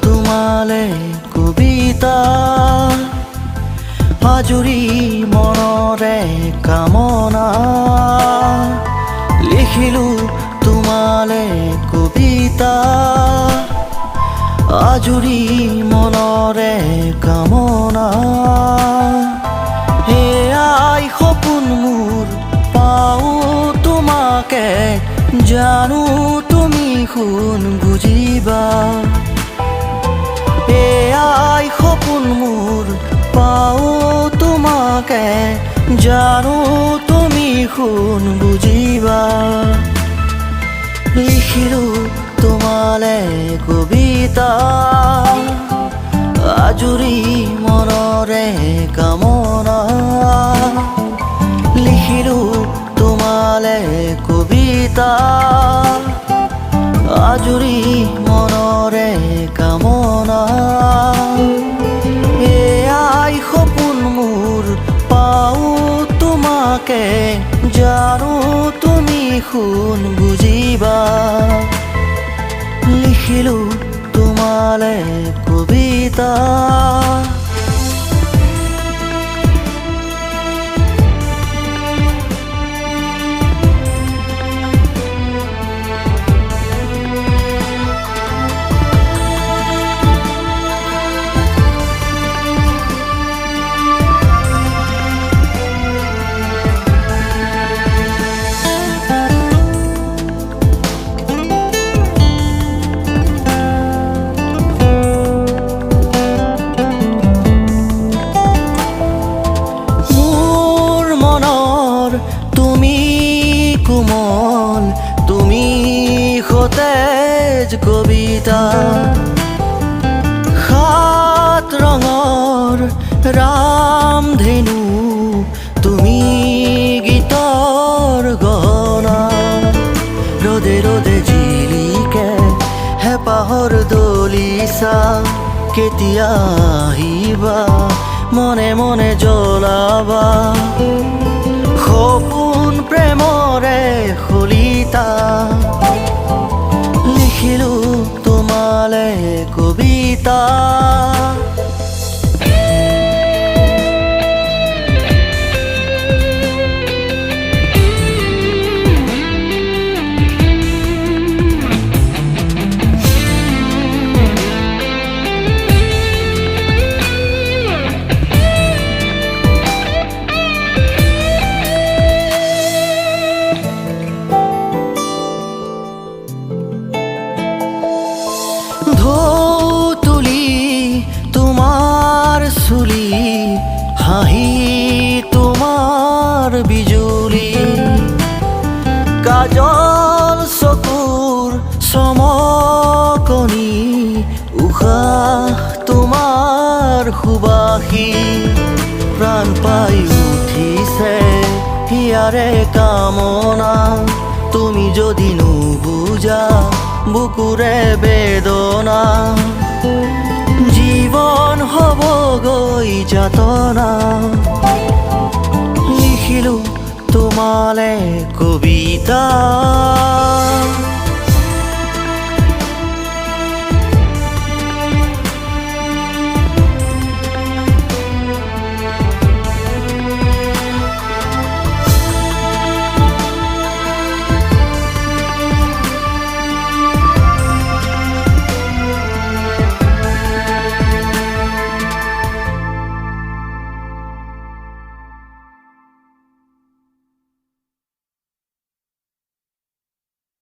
তোমালে কবিতা আজৰি মনৰে কামনা লিখিলো তোমালে কবিতা আজৰি মনৰে কামনা এয়াই সপোন মোৰ পাওঁ তোমাকে জানো তুমি শুন বুজিবা এয়াই সপোন মোৰ পাওঁ তোমাকে জানো তুমি শুন বুজিবা লিখিলো তোমালে কবিতা আজৰি মনৰে কামনা লিখিলো তোমালে কবিতা আজৰি মনৰে কামনা এয়াই সপোন মোৰ পাওঁ তোমাকে জানো তুমি শুন বুজিবা লিখিলো তোমালে কবিতা কোমল তুমি সতেজ কবিতা সাত ৰঙৰ ৰামধেনু তুমি গীতৰ গহনা ৰদে ৰদে জিলিকে হেঁপাহৰ দলিচা কেতিয়া আহিবা মনে মনে জ্বলাবা সপোন প্ৰেমৰে খলিতা লিখিলো তোমালে কবিতা চুলি হাঁহি তোমাৰ বিজুলি কাজল চকুৰ চমকনি উশাহ তোমাৰ সুবাসী প্ৰাণ পাই উঠিছে হিয়াৰে কামনা তুমি যদি নুবুজা বুকুৰে বেদনা জীবন হবগৈ যাতনা লিখিলো তোমালে কবিতা